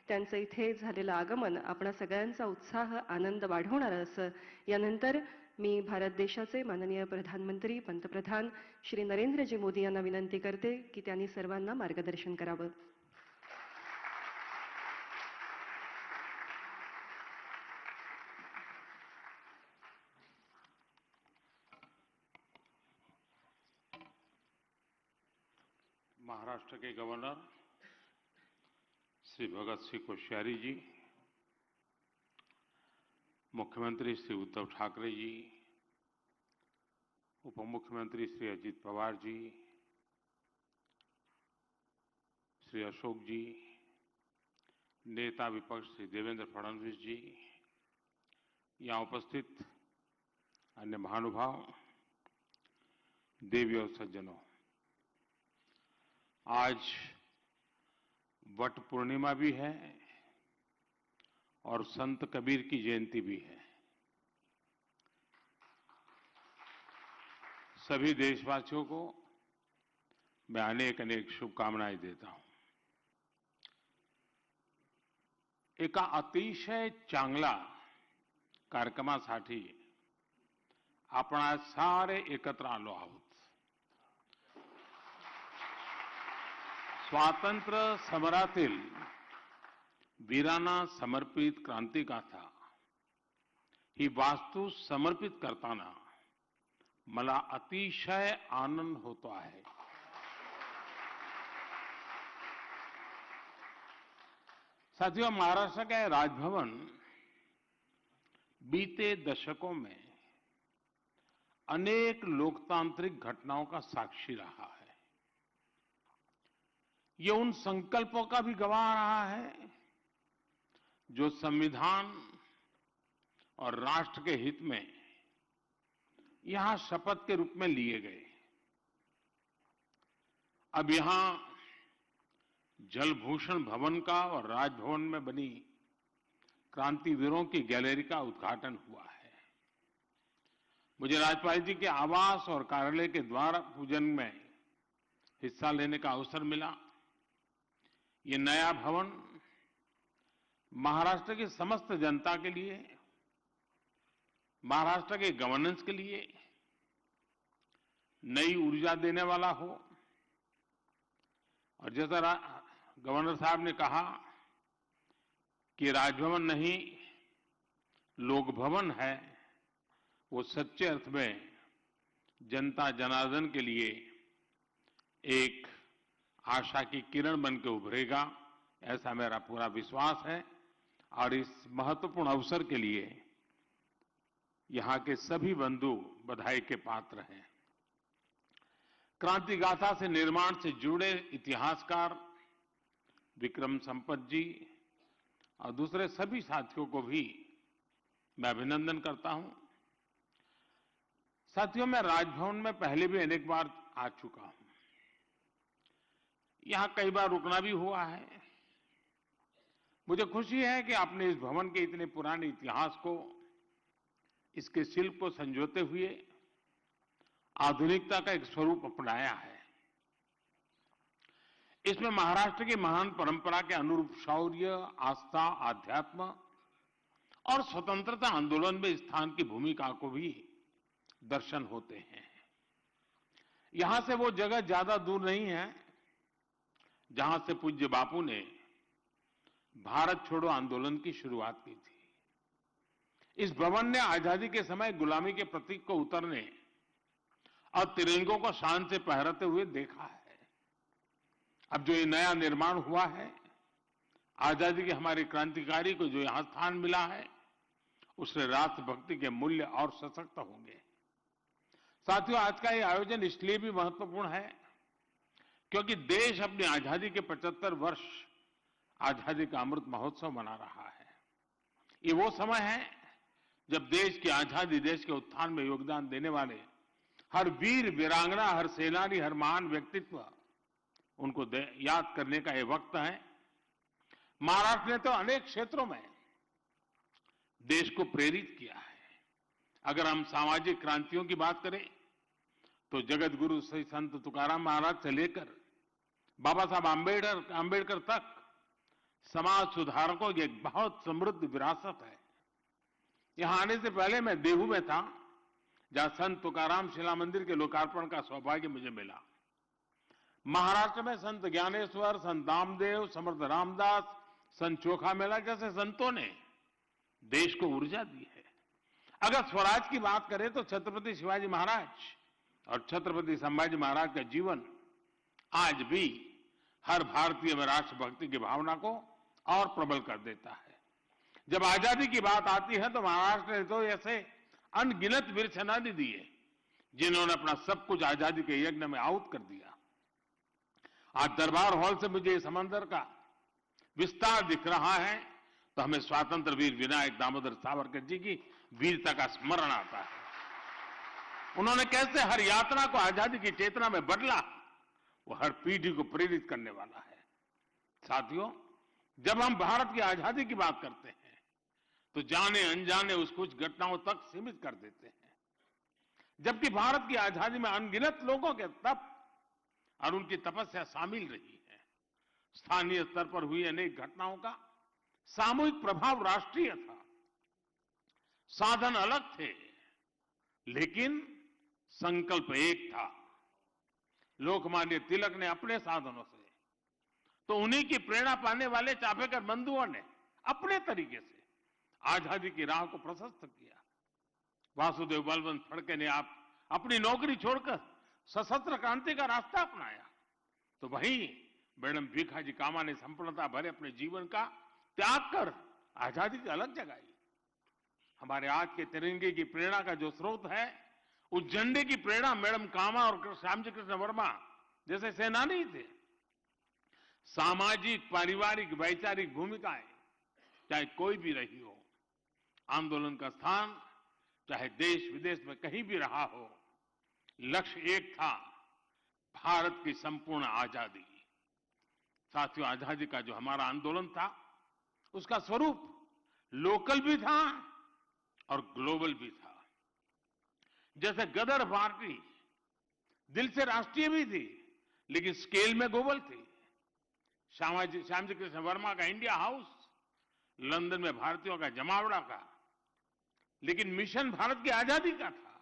त्यांचं इथे झालेलं आगमन आपणा सगळ्यांचा उत्साह, आनंद वाढवणारं असं. यानंतर मी भारत देशाचे माननीय प्रधानमंत्री, पंतप्रधान श्री नरेंद्रजी मोदी यांना विनंती करते की त्यांनी सर्वांना मार्गदर्शन करावं. महाराष्ट्र के गवर्नर श्री भगत सिंह कोश्यारी जी, मुख्यमंत्री श्री उद्धव ठाकरे जी, उप मुख्यमंत्री श्री अजित पवार जी, श्री अशोक जी, नेता विपक्ष श्री देवेंद्र फडणवीस जी, यहाँ उपस्थित अन्य महानुभाव, देवी और सज्जनों, आज वट पूर्णिमा भी है और संत कबीर की जयंती भी है. सभी देशवासियों को मैं अनेक अनेक शुभकामनाएं देता हूं. एका अतिशय चांगला कार्यक्रमासाठी आपण आज सारे एकत्र आलो आहोत. स्वातंत्र्य समरातील वीरांना समर्पित क्रांतिगाथा ही वास्तू समर्पित करताना मला अतिशय आनंद होतो आहे. साथियों, महाराष्ट्र का राजभवन बीते दशकों में अनेक लोकतांत्रिक घटनाओं का साक्षी रहा है. ये उन संकल्पों का भी गवाह रहा है जो संविधान और राष्ट्र के हित में यहां शपथ के रूप में लिए गए. अब यहां जलभूषण भवन का और राजभवन में बनी क्रांतिवीरों की गैलरी का उद्घाटन हुआ है. मुझे राज्यपाल जी के आवास और कार्यालय के द्वार पूजन में हिस्सा लेने का अवसर मिला. ये नया भवन महाराष्ट्र की समस्त जनता के लिए, महाराष्ट्र के गवर्नेंस के लिए नई ऊर्जा देने वाला हो. और जैसा गवर्नर साहब ने कहा कि राजभवन नहीं लोक भवन है, वो सच्चे अर्थ में जनता जनार्दन के लिए एक आशा की किरण बन के उभरेगा, ऐसा मेरा पूरा विश्वास है. और इस महत्वपूर्ण अवसर के लिए यहां के सभी बंधु बधाई के पात्र हैं. क्रांति गाथा से निर्माण से जुड़े इतिहासकार विक्रम संपत जी और दूसरे सभी साथियों को भी मैं अभिनंदन करता हूं. साथियों, मैं राजभवन में पहले भी अनेक बार आ चुका हूं. यहां कई बार रुकना भी हुआ है. मुझे खुशी है कि आपने इस भवन के इतने पुराने इतिहास को, इसके शिल्प को संजोते हुए आधुनिकता का एक स्वरूप अपनाया है. इसमें महाराष्ट्र की महान परंपरा के अनुरूप शौर्य, आस्था, आध्यात्म और स्वतंत्रता आंदोलन में स्थान की भूमिका को भी दर्शन होते हैं. यहां से वो जगह ज्यादा दूर नहीं है जहां से पूज्य बापू ने भारत छोड़ो आंदोलन की शुरुआत की थी. इस भवन ने आजादी के समय गुलामी के प्रतीक को उतरने और तिरंगों को शान से फहराते हुए देखा है. अब जो ये नया निर्माण हुआ है, आजादी के हमारे क्रांतिकारी को जो यहां स्थान मिला है, उससे राष्ट्रभक्ति के मूल्य और सशक्त होंगे. साथियों, आज का ये आयोजन इसलिए भी महत्वपूर्ण है क्योंकि देश अपनी आजादी के 75 वर्ष आजादी का अमृत महोत्सव मना रहा है. ये वो समय है जब देश की आजादी, देश के उत्थान में योगदान देने वाले हर वीर वीरांगना, हर सेनानी, हर महान व्यक्तित्व, उनको याद करने का ये वक्त है. महाराष्ट्र ने तो अनेक क्षेत्रों में देश को प्रेरित किया है. अगर हम सामाजिक क्रांतियों की बात करें तो जगत गुरु श्री संत तुकाराम महाराज से लेकर बाबा साहब आंबेडकर तक समाज सुधारकों की एक बहुत समृद्ध विरासत है। यहां आने से पहले मैं देहू में था, जहां संत तुकाराम शिला मंदिर के लोकार्पण का सौभाग्य मुझे मिला। महाराष्ट्र में संत ज्ञानेश्वर, संत नामदेव, समर्थ रामदास, संत चोखा मेला जैसे संतों ने देश को ऊर्जा दी है। अगर स्वराज की बात करें तो छत्रपति शिवाजी महाराज और छत्रपति संभाजी महाराज का जीवन आज भी हर भारतीय में राष्ट्रभक्ति की भावना को और प्रबल कर देता है। जब आजादी की बात आती है तो महाराष्ट्र ने तो ऐसे अनगिनत वीर सेनानी दिए जिन्होंने अपना सब कुछ आजादी के यज्ञ में आहुत कर दिया। आज दरबार हॉल से मुझे इस समंदर का विस्तार दिख रहा है तो हमें स्वातंत्र वीर विनायक दामोदर सावरकर जी की वीरता का स्मरण आता है। उन्होंने कैसे हर यात्रा को आजादी की चेतना में बदला, वो हर पीढ़ी को प्रेरित करने वाला है। साथियों, जब हम भारत की आजादी की बात करते हैं तो जाने अनजाने उस कुछ घटनाओं तक सीमित कर देते हैं, जबकि भारत की आजादी में अनगिनत लोगों के तप और उनकी तपस्या शामिल रही है। स्थानीय स्तर पर हुई अनेक घटनाओं का सामूहिक प्रभाव राष्ट्रीय था। साधन अलग थे लेकिन संकल्प एक था। लोकमान्य तिलक ने अपने साधनों से, तो उन्हीं की प्रेरणा पाने वाले चापेकर बंधुओं ने अपने तरीके से आजादी की राह को प्रशस्त किया। वासुदेव बलवंत फड़के ने आप अपनी नौकरी छोड़कर सशस्त्र क्रांति का रास्ता अपनाया, तो वहीं मैडम भीखाजी कामा ने संपूर्णता भरे अपने जीवन का त्याग कर आजादी की अलग जगाई। हमारे आज के तिरंगे की प्रेरणा का जो स्रोत है, उस झंडे की प्रेरणा मैडम कामा और श्यामजी कृष्ण वर्मा जैसे सेनानी थे। सामाजिक, पारिवारिक, वैचारिक भूमिकाएं चाहे कोई भी रही हो, आंदोलन का स्थान चाहे देश विदेश में कहीं भी रहा हो, लक्ष्य एक था, भारत की संपूर्ण आजादी। साथियों, आजादी का जो हमारा आंदोलन था उसका स्वरूप लोकल भी था और ग्लोबल भी था। जैसे गदर पार्टी दिल से राष्ट्रीय भी थी लेकिन स्केल में ग्लोबल थी। श्यामजी कृष्ण वर्मा का इंडिया हाउस लंदन में भारतीयों का जमावड़ा का, लेकिन मिशन भारत की आजादी का था।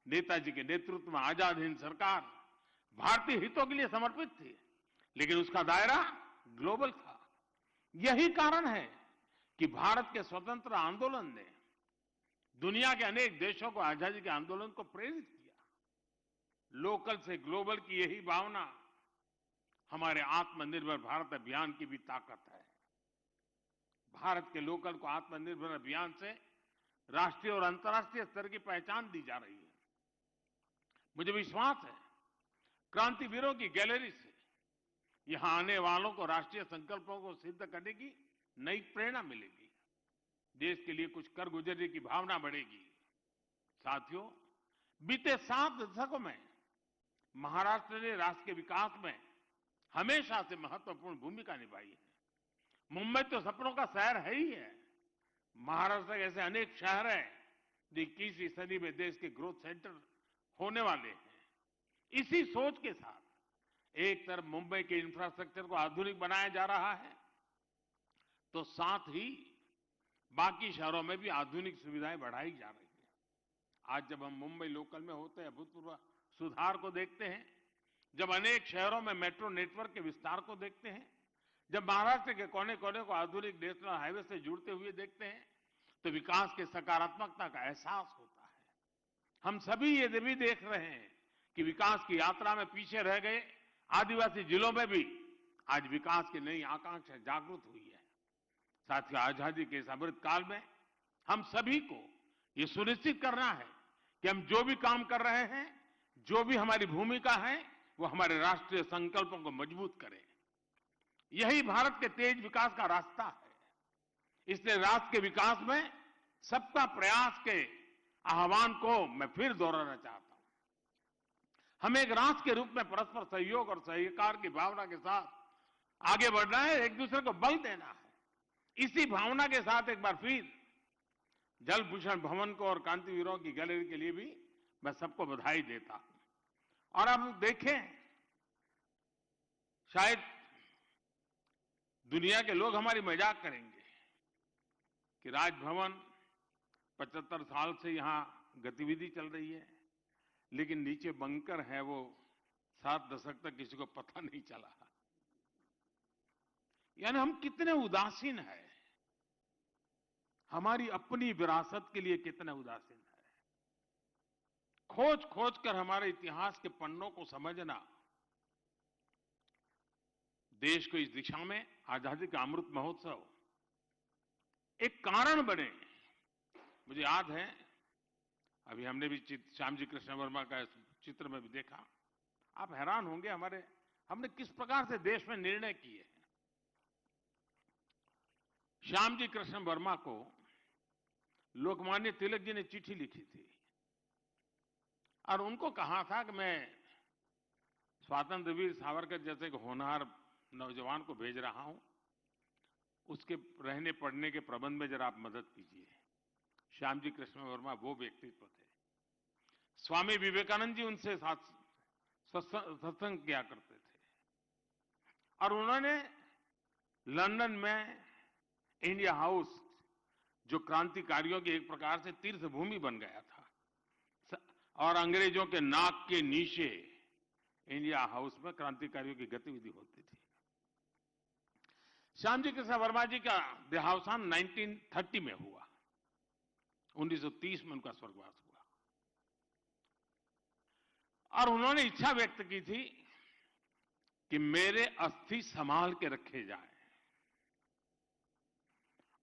नेताजी के नेतृत्व में आजाद हिंद सरकार भारतीय हितों के लिए समर्पित थी, लेकिन उसका दायरा ग्लोबल था। यही कारण है कि भारत के स्वतंत्र आंदोलन ने दुनिया के अनेक देशों को आजादी के आंदोलन को प्रेरित किया। लोकल से ग्लोबल की यही भावना हमारे आत्मनिर्भर भारत अभियान की भी ताकत है। भारत के लोकल को आत्मनिर्भर अभियान से राष्ट्रीय और अंतर्राष्ट्रीय स्तर की पहचान दी जा रही है। मुझे विश्वास है क्रांतिवीरों की गैलरी से यहां आने वालों को राष्ट्रीय संकल्पों को सिद्ध करने की नई प्रेरणा मिलेगी। देश के लिए कुछ कर गुजरने की भावना बढ़ेगी। साथियों, बीते 7 दशकों में महाराष्ट्र ने राष्ट्र के विकास में हमेशा से महत्वपूर्ण भूमिका निभाई है। मुंबई तो सपनों का शहर है ही है। महाराष्ट्र के ऐसे अनेक शहर हैं जो 21वीं सदी में देश के ग्रोथ सेंटर होने वाले हैं। इसी सोच के साथ एक तरफ मुंबई के इंफ्रास्ट्रक्चर को आधुनिक बनाया जा रहा है, तो साथ ही बाकी शहरों में भी आधुनिक सुविधाएं बढ़ाई जा रही है। आज जब हम मुंबई लोकल में होते हैं, भूतपूर्व सुधार को देखते हैं, जब अनेक शहरों में मेट्रो नेटवर्क के विस्तार को देखते हैं, जब महाराष्ट्र के कोने कोने को आधुनिक नेशनल हाईवे से जुड़ते हुए देखते हैं, तो विकास के सकारात्मकता का एहसास होता है। हम सभी ये भी देख रहे हैं कि विकास की यात्रा में पीछे रह गए आदिवासी जिलों में भी आज विकास की नई आकांक्षा जागृत हुई है। साथियों, आजादी के इस अमृत काल में हम सभी को ये सुनिश्चित करना है कि हम जो भी काम कर रहे हैं, जो भी हमारी भूमिका है, वो हमारे राष्ट्रीय संकल्पों को मजबूत करें। यही भारत के तेज विकास का रास्ता है। इसलिए राष्ट्र के विकास में सबका प्रयास के आह्वान को मैं फिर दोहराना चाहता हूं। हमें एक राष्ट्र के रूप में परस्पर सहयोग और सहकार की भावना के साथ आगे बढ़ना है, एक दूसरे को बल देना है। इसी भावना के साथ एक बार फिर जल भूषण भवन को और क्रांतिवीरों की गैलरी के लिए भी मैं सबको बधाई देता हूं। और अब देखें, शायद दुनिया के लोग हमारी मजाक करेंगे कि राजभवन 75 साल से यहां गतिविधि चल रही है, लेकिन नीचे बंकर है वो 7 दशक तक किसी को पता नहीं चला। यानी हम कितने उदासीन हैं, हमारी अपनी विरासत के लिए कितने उदासीन है। खोज खोज कर हमारे इतिहास के पन्नों को समझना देश को इस दिशा में आजादी का अमृत महोत्सव एक कारण बने। मुझे याद है, अभी हमने भी श्यामजी कृष्ण वर्मा का चित्र में भी देखा। आप हैरान होंगे हमने किस प्रकार से देश में निर्णय किए हैं। श्यामजी कृष्ण वर्मा को लोकमान्य तिलक जी ने चिट्ठी लिखी थी और उनको कहा था कि मैं स्वातंत्र वीर सावरकर जैसे एक होनहार नौजवान को भेज रहा हूं, उसके रहने पढ़ने के प्रबंध में जरा आप मदद कीजिए। श्यामजी कृष्ण वर्मा वो व्यक्तित्व थे। स्वामी विवेकानंद जी उनसे साथ सत्संग किया करते थे और उन्होंने लंदन में इंडिया हाउस, जो क्रांतिकारियों की एक प्रकार से तीर्थ भूमि बन गया था, और अंग्रेजों के नाक के नीचे इंडिया हाउस में क्रांतिकारियों की गतिविधि होती थी। श्यामजी कृष्ण वर्मा जी का देहावसान 1930 में हुआ। 1930 में उनका स्वर्गवास हुआ और उन्होंने इच्छा व्यक्त की थी कि मेरे अस्थि संभाल के रखे जाए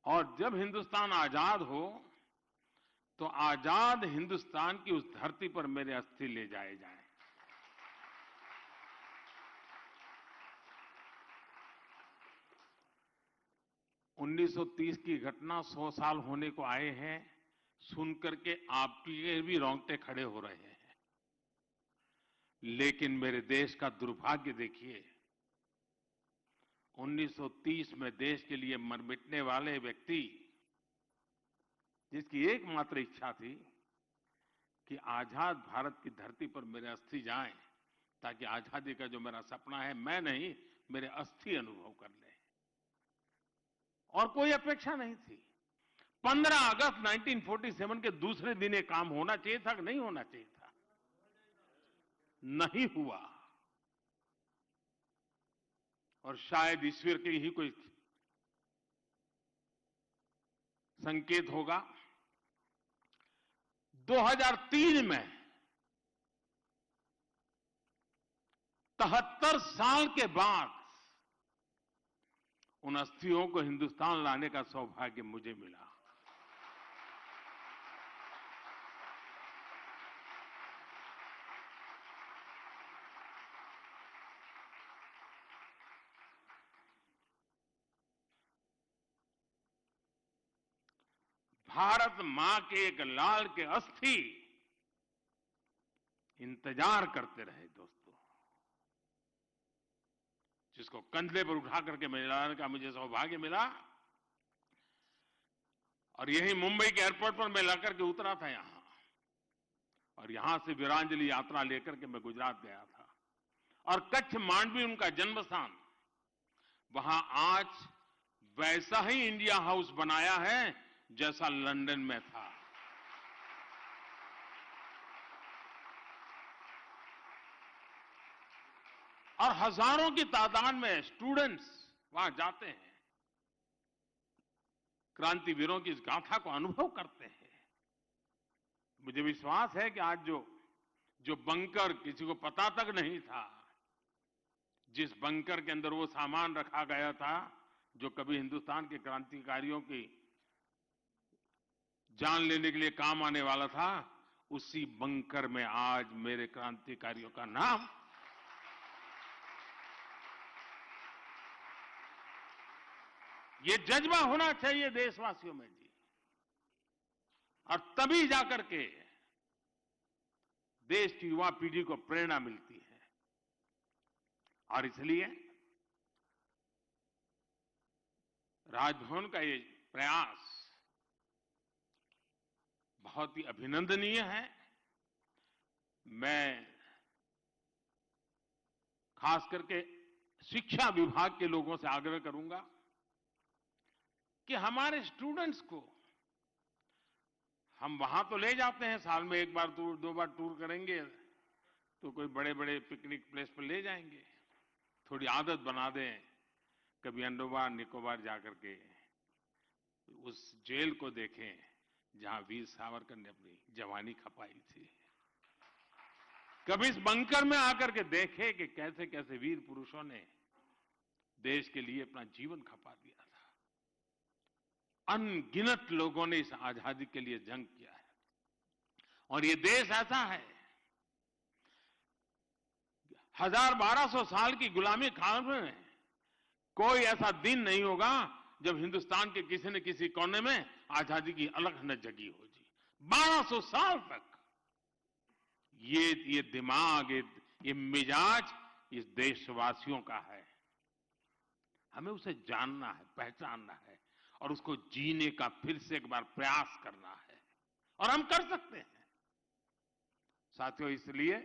और जब हिंदुस्तान आजाद हो तो आजाद हिंदुस्तान की उस धरती पर मेरे अस्थि ले जाए जाएं। उन्नीस 1930 की घटना 100 साल होने को आए हैं, सुनकर के आपके भी रोंगटे खड़े हो रहे हैं। लेकिन मेरे देश का दुर्भाग्य देखिए, 1930 में देश के लिए मर मिटने वाले व्यक्ति, जिसकी एकमात्र इच्छा थी कि आजाद भारत की धरती पर मेरे अस्थि जाएं ताकि आजादी का जो मेरा सपना है, मैं नहीं, मेरे अस्थि अनुभव कर ले, और कोई अपेक्षा नहीं थी। 15 अगस्त 1947 के दूसरे दिन ये काम होना चाहिए था कि नहीं होना चाहिए था? नहीं हुआ। और शायद ईश्वर के ही कोई संकेत होगा। 2003 में 73 साल के बाद उन अस्थियों को हिंदुस्तान लाने का सौभाग्य मुझे मिला। भारत मां के एक लाल के अस्थि इंतजार करते रहे दोस्तों, जिसको कंधे पर उठा करके मैं लाने का मुझे सौभाग्य मिला। और यही मुंबई के एयरपोर्ट पर मैं लाकर के उतरा था यहां, और यहां से वीरांजलि यात्रा लेकर के मैं गुजरात गया था। और कच्छ मांडवी उनका जन्म स्थान, वहां आज वैसा ही इंडिया हाउस बनाया है जैसा लंदन में था। और हजारों की तादाद में स्टूडेंट्स वहां जाते हैं, क्रांतिवीरों की इस गाथा को अनुभव करते हैं। मुझे विश्वास है कि आज जो बंकर किसी को पता तक नहीं था, जिस बंकर के अंदर वो सामान रखा गया था जो कभी हिंदुस्तान के क्रांतिकारियों की जान लेने के लिए काम आने वाला था, उसी बंकर में आज मेरे क्रांतिकारियों का नाम। ये जज्बा होना चाहिए देशवासियों में जी, और तभी जाकर के देश की युवा पीढ़ी को प्रेरणा मिलती है। और इसलिए राजभवन का ये प्रयास बहुत ही अभिनंदनीय है। मैं खास करके शिक्षा विभाग के लोगों से आग्रह करूंगा कि हमारे स्टूडेंट्स को हम वहां तो ले जाते हैं, साल में एक बार टूर, 2 बार टूर करेंगे तो कोई बड़े बड़े पिकनिक प्लेस पर ले जाएंगे, थोड़ी आदत बना दें, कभी अंडमान निकोबार जाकर के उस जेल को देखें जहां वीर सावरकर ने अपनी जवानी खपाई थी, कभी इस बंकर में आकर के देखें कि कैसे कैसे वीर पुरुषों ने देश के लिए अपना जीवन खपा दिया था। अनगिनत लोगों ने इस आजादी के लिए जंग किया है और ये देश ऐसा है, 1200 साल की गुलामी काल में कोई ऐसा दिन नहीं होगा जब हिंदुस्तान के किसी न किसी कोने में आजादी की अलग न जगी हो जी। 1200 साल तक ये दिमाग, ये मिजाज इस देशवासियों का है। हमें उसे जानना है, पहचानना है और उसको जीने का फिर से एक बार प्रयास करना है और हम कर सकते हैं। साथियों, इसलिए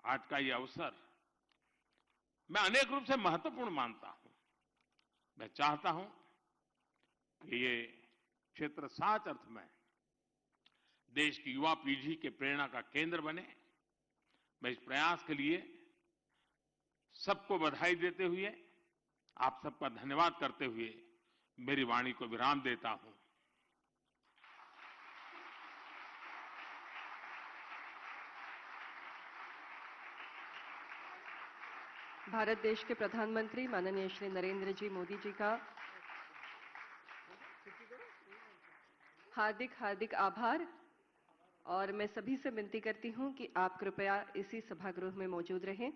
आज का ये अवसर मैं अनेक रूप से महत्वपूर्ण मानता हूं। मैं चाहता हूं कि ये क्षेत्र सच अर्थ में देश की युवा पीढ़ी के प्रेरणा का केंद्र बने। मैं इस प्रयास के लिए सबको बधाई देते हुए, आप सबका धन्यवाद करते हुए मेरी वाणी को विराम देता हूं। भारत देश के प्रधानमंत्री माननीय श्री नरेंद्र जी मोदी जी का हार्दिक हार्दिक आभार। और मैं सभी से विनती करती हूं कि आप कृपया इसी सभागृह में मौजूद रहें।